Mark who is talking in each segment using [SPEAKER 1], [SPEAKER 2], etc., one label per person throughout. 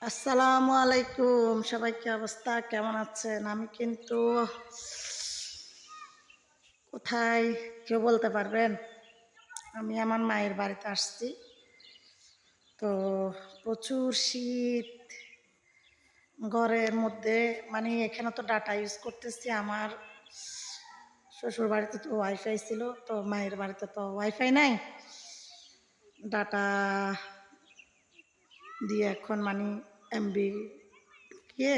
[SPEAKER 1] আসসালামু আলাইকুম, সবাই কি অবস্থা, কেমন আছেন? আমি কিন্তু কোথায় কেউ বলতে পারবেন? আমি আমার মায়ের বাড়িতে আসছি। তো প্রচুর শীত, ঘরের মধ্যে মানে এখানে তো ডাটা ইউজ করতেছি। আমার শ্বশুর বাড়িতে তো ওয়াইফাই ছিল, তো মায়ের বাড়িতে তো ওয়াইফাই নাই। ডাটা দিয়ে এখন মানে এমবি ঢুকিয়ে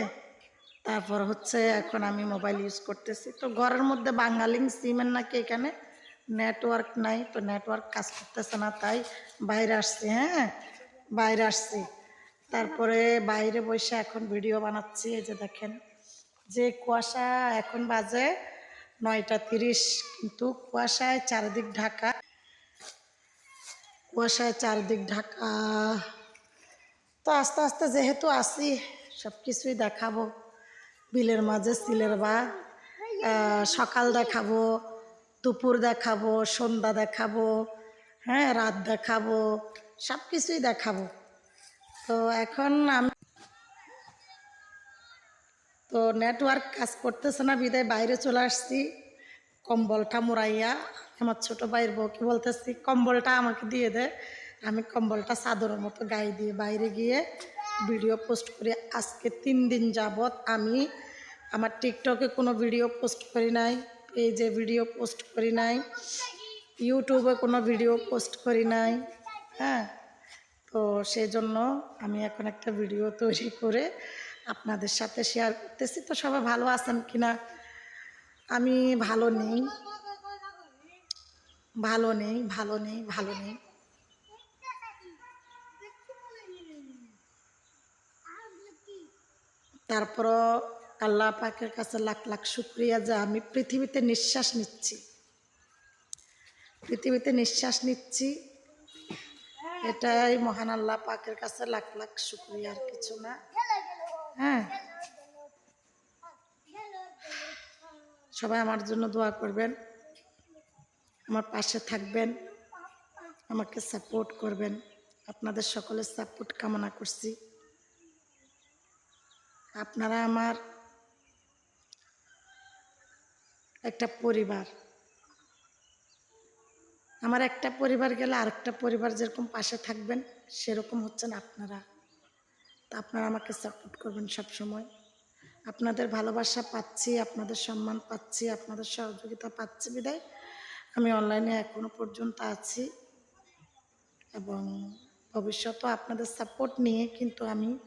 [SPEAKER 1] তারপর হচ্ছে এখন আমি মোবাইল ইউজ করতেছি। তো ঘরের মধ্যে বাঙালি সিমের নাকি এখানে নেটওয়ার্ক নাই, তো নেটওয়ার্ক কাজ করতেছে না, তাই বাইরে আসছি। হ্যাঁ, বাইরে আসছি। তারপরে বাইরে বসে এখন ভিডিও বানাচ্ছি। এই যে দেখেন যে কুয়াশা, এখন বাজে 9:30, কিন্তু কুয়াশায় চারিদিক ঢাকা, কুয়াশায় চারিদিক ঢাকা। তো আস্তে আস্তে যেহেতু আসি, সব কিছুই দেখাবো। বিলের মাঝে সিলের বা সকাল দেখাবো, দুপুর দেখাবো, সন্ধ্যা দেখাবো, হ্যাঁ, রাত দেখাবো, সব কিছুই দেখাবো। তো এখন আমি তো নেটওয়ার্ক কাজ করতেছে না, বিদায় বাইরে চলে আসছি কম্বলটা মুড়াইয়া। আমার ছোটো ভাইয়ের বউকে বলতেছি কম্বলটা আমাকে দিয়ে দে। আমি কম্বলটা চাদরের মতো গায়ে দিয়ে বাইরে গিয়ে ভিডিও পোস্ট করি। আজকে 3 দিন যাবৎ আমি আমার টিকটকে কোনো ভিডিও পোস্ট করি নাই, পেজে ভিডিও পোস্ট করি নাই, ইউটিউবে কোনো ভিডিও পোস্ট করি নাই। হ্যাঁ, তো সেই জন্য আমি এখন একটা ভিডিও তৈরি করে আপনাদের সাথে শেয়ার করতেছি। তো সবাই ভালো আছেন কিনা? আমি ভালো নেই, ভালো নেই, ভালো নেই, ভালো নেই। তারপরও আল্লাহ পাকের কাছে লাখ লাখ শুক্রিয়া যে আমি পৃথিবীতে নিঃশ্বাস নিচ্ছি, পৃথিবীতে নিঃশ্বাস নিচ্ছি। এটাই মহান আল্লাহ পাকের কাছে লাখ লাখ শুক্রিয়া, আর কিছু না। হ্যাঁ, সবাই আমার জন্য দোয়া করবেন, আমার পাশে থাকবেন, আমাকে সাপোর্ট করবেন। আপনাদের সকলের সাপোর্ট কামনা করছি। আপনারা আমার একটা পরিবার, আমার একটা পরিবার গেলে আরেকটা পরিবার যেরকম পাশে থাকবেন, সেরকম হচ্ছেন আপনারা। তা আপনারা আমাকে সাপোর্ট করবেন সব সময়। আপনাদের ভালোবাসা পাচ্ছি, আপনাদের সম্মান পাচ্ছি, আপনাদের সহযোগিতা পাচ্ছি বিদায় আমি অনলাইনে এখনো পর্যন্ত আছি, এবং ভবিষ্যতেও আপনাদের সাপোর্ট নিয়ে কিন্তু আমি